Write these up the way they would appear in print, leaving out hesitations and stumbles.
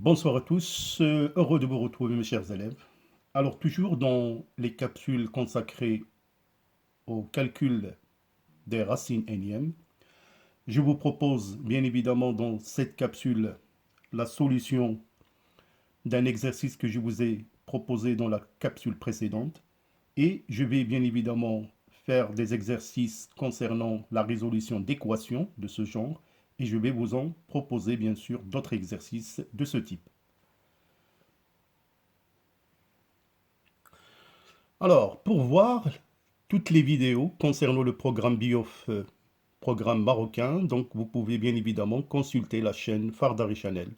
Bonsoir à tous, heureux de vous retrouver mes chers élèves. Alors toujours dans les capsules consacrées au calcul des racines énièmes, je vous propose bien évidemment dans cette capsule la solution d'un exercice que je vous ai proposé dans la capsule précédente et je vais bien évidemment faire des exercices concernant la résolution d'équations de ce genre et je vais vous en proposer bien sûr d'autres exercices de ce type. Alors, pour voir toutes les vidéos concernant le programme BIOF, programme marocain, donc vous pouvez bien évidemment consulter la chaîne Fardari Channel.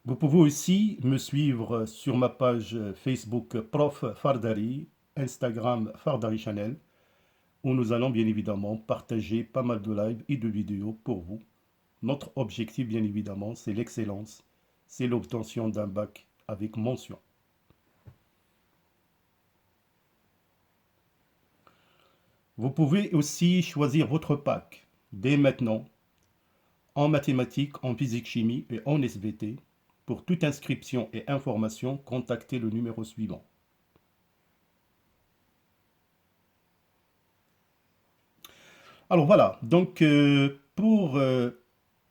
Vous pouvez aussi me suivre sur ma page Facebook Prof Fardari, Instagram Fardari Channel, où nous allons bien évidemment partager pas mal de lives et de vidéos pour vous. Notre objectif, bien évidemment, c'est l'excellence, c'est l'obtention d'un bac avec mention. Vous pouvez aussi choisir votre bac dès maintenant en mathématiques, en physique-chimie et en SVT. Pour toute inscription et information, contactez le numéro suivant. Alors voilà, donc pour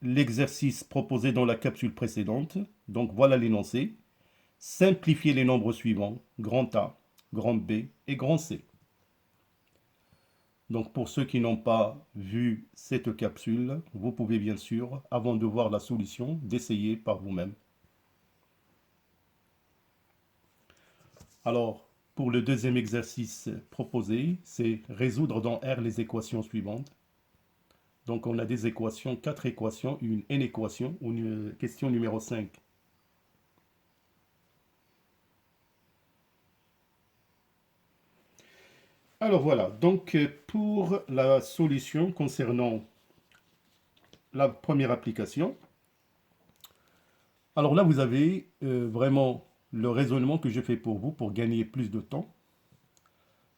l'exercice proposé dans la capsule précédente, donc voilà l'énoncé. Simplifiez les nombres suivants, grand A, grand B et grand C. Donc pour ceux qui n'ont pas vu cette capsule, vous pouvez bien sûr, avant de voir la solution, d'essayer par vous-même. Alors, pour le deuxième exercice proposé, c'est résoudre dans R les équations suivantes. Donc on a des équations, 4 équations, une N équation, une question numéro 5. Alors voilà, donc pour la solution concernant la première application, alors là vous avez vraiment le raisonnement que je fais pour vous pour gagner plus de temps.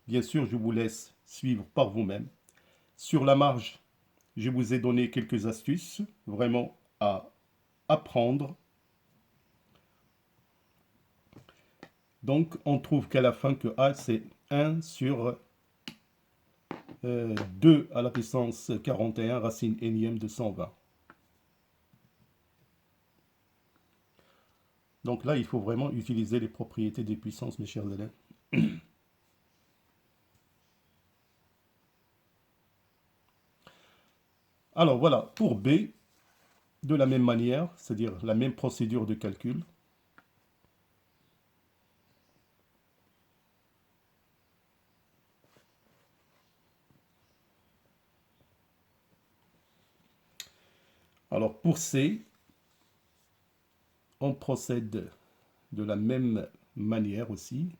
Bien sûr, je vous laisse suivre par vous-même. Sur la marge, je vous ai donné quelques astuces vraiment à apprendre. Donc, on trouve qu'à la fin que A, c'est 1 sur 2 à la puissance 41, racine énième de 120. Donc là, il faut vraiment utiliser les propriétés des puissances, mes chers élèves. Alors voilà, pour B, de la même manière, c'est-à-dire la même procédure de calcul. Alors pour C, on procède de la même manière aussi.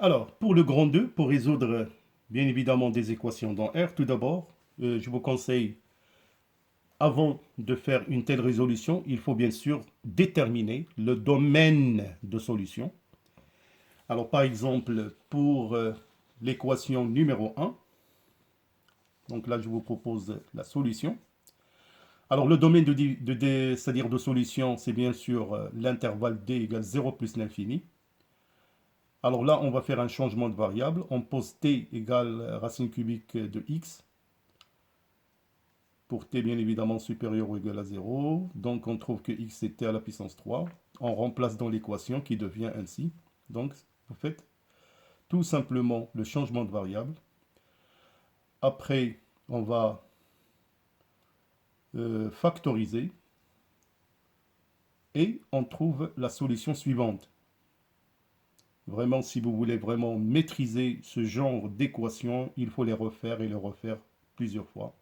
Alors, pour le grand 2, pour résoudre bien évidemment des équations dans R, tout d'abord, je vous conseille, avant de faire une telle résolution, il faut bien sûr déterminer le domaine de solution. Alors, par exemple, pour l'équation numéro 1, donc là, je vous propose la solution. Alors, le domaine c'est-à-dire de solution, c'est bien sûr l'intervalle d égale 0 plus l'infini. Alors là, on va faire un changement de variable. On pose t égale racine cubique de x. Pour t bien évidemment supérieur ou égal à 0. Donc on trouve que x est t à la puissance 3. On remplace dans l'équation qui devient ainsi. Donc vous faites tout simplement le changement de variable. Après, on va factoriser. Et on trouve la solution suivante. Vraiment, si vous voulez vraiment maîtriser ce genre d'équations, il faut les refaire et les refaire plusieurs fois.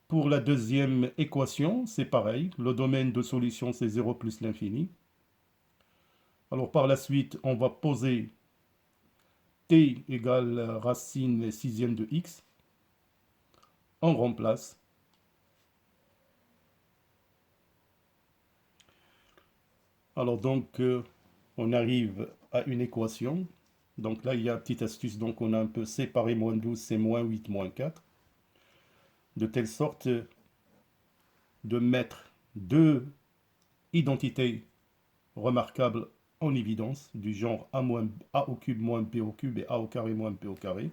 Pour la deuxième équation, c'est pareil. Le domaine de solution, c'est 0 plus l'infini. Alors par la suite, on va poser t égale racine sixième de x. On remplace. Alors donc, on arrive à une équation. Donc là, il y a une petite astuce. Donc on a un peu séparé moins 12, c'est moins 8, moins 4. De telle sorte de mettre deux identités remarquables en évidence, du genre a au cube moins b au cube et a au carré moins b au carré.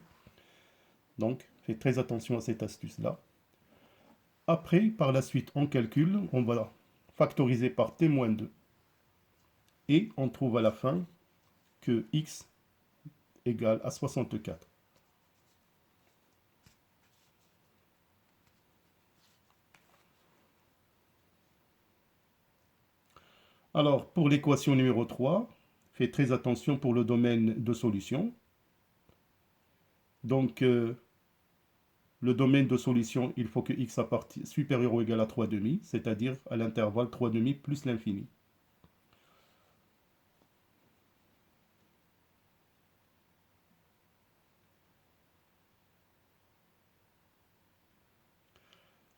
Donc, faites très attention à cette astuce-là. Après, par la suite, on calcule, on va factoriser par t-2. Et on trouve à la fin que x égale à 64. Alors, pour l'équation numéro 3, faites très attention pour le domaine de solution. Donc, le domaine de solution, il faut que x supérieur ou égal à 3,5, c'est-à-dire à l'intervalle 3,5 plus l'infini.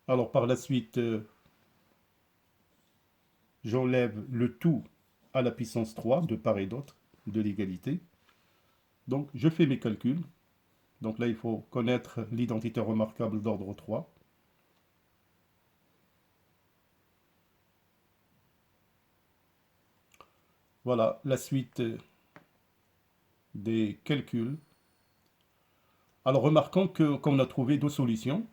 Alors, par la suite, j'enlève le tout à la puissance 3 de part et d'autre de l'égalité. Donc, je fais mes calculs. Donc là, il faut connaître l'identité remarquable d'ordre 3. Voilà la suite des calculs. Alors, remarquons qu'on a trouvé deux solutions.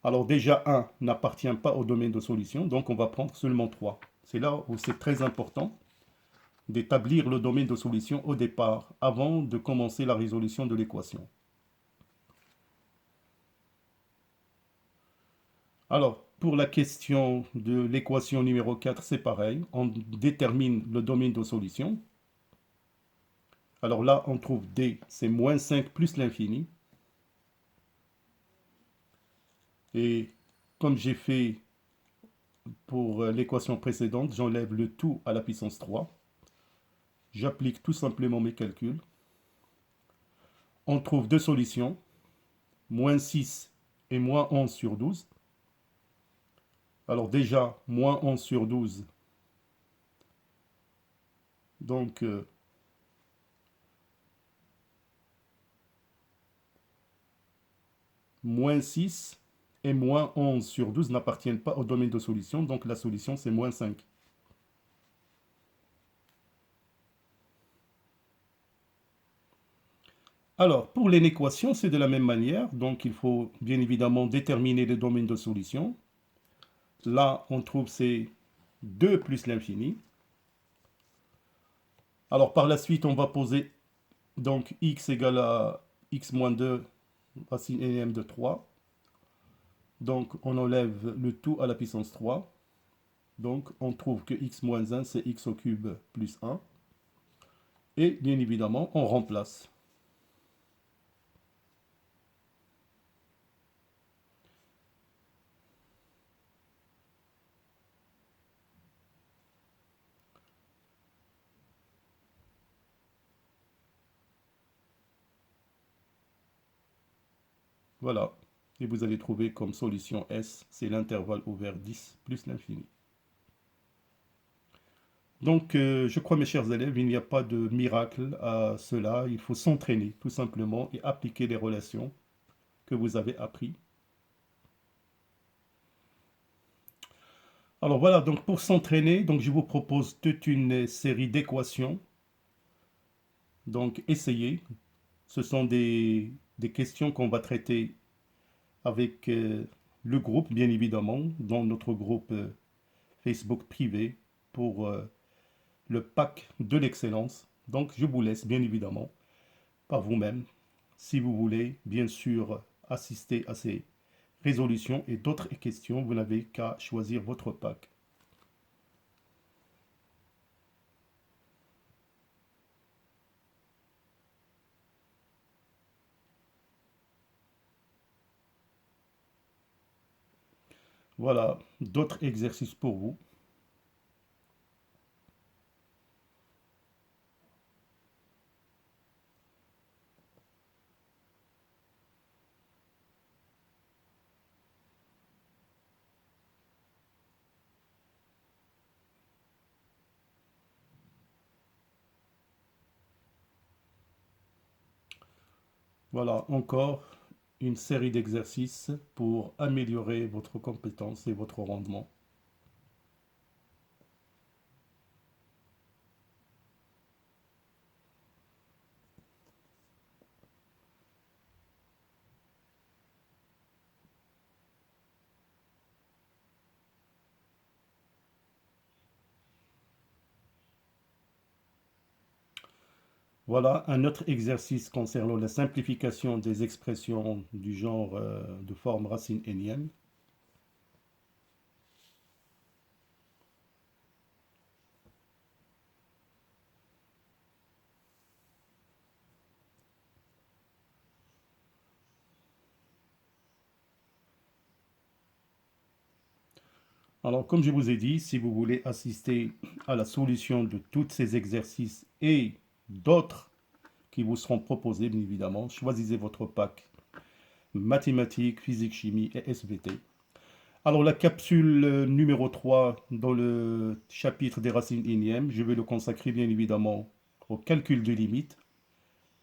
Alors déjà, 1 n'appartient pas au domaine de solution, donc on va prendre seulement 3. C'est là où c'est très important d'établir le domaine de solution au départ, avant de commencer la résolution de l'équation. Alors, pour la question de l'équation numéro 4, c'est pareil. On détermine le domaine de solution. Alors là, on trouve D, c'est moins 5 plus l'infini. Et comme j'ai fait pour l'équation précédente, j'enlève le tout à la puissance 3. J'applique tout simplement mes calculs. On trouve deux solutions, moins 6 et moins 11 sur 12. Alors déjà, moins 11 sur 12. Donc, moins 6 et moins 11 sur 12 n'appartiennent pas au domaine de solution. Donc la solution, c'est moins 5. Alors, pour l'inéquation, c'est de la même manière. Donc, il faut bien évidemment déterminer le domaine de solution. Là, on trouve c'est 2 plus l'infini. Alors, par la suite, on va poser donc x égale à x moins 2 racine nm de 3. Donc, on enlève le tout à la puissance 3. Donc, on trouve que x moins 1, c'est x au cube plus 1. Et bien évidemment, on remplace. Voilà. Et vous allez trouver comme solution S, c'est l'intervalle ouvert 10 plus l'infini. Donc, je crois, mes chers élèves, il n'y a pas de miracle à cela. Il faut s'entraîner, tout simplement, et appliquer les relations que vous avez appris. Alors voilà, donc pour s'entraîner, donc je vous propose toute une série d'équations. Donc, essayez. Ce sont des questions qu'on va traiter avec le groupe, bien évidemment, dans notre groupe Facebook privé pour le pack de l'excellence. Donc, je vous laisse, bien évidemment, par vous-même, si vous voulez, bien sûr, assister à ces résolutions et d'autres questions, vous n'avez qu'à choisir votre pack. Voilà, d'autres exercices pour vous. Voilà, encore une série d'exercices pour améliorer votre compétence et votre rendement. Voilà un autre exercice concernant la simplification des expressions du genre de forme racine énième. Alors, comme je vous ai dit, si vous voulez assister à la solution de tous ces exercices et d'autres qui vous seront proposés, bien évidemment, choisissez votre pack mathématiques, physique, chimie et SVT. Alors, la capsule numéro 3 dans le chapitre des racines énièmes, je vais le consacrer bien évidemment au calcul de limites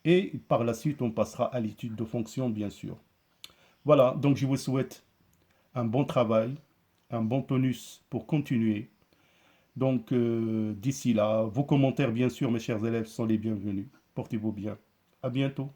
et par la suite, on passera à l'étude de fonctions, bien sûr. Voilà, donc je vous souhaite un bon travail, un bon tonus pour continuer. Donc, d'ici là, vos commentaires, bien sûr, mes chers élèves, sont les bienvenus. Portez-vous bien. À bientôt.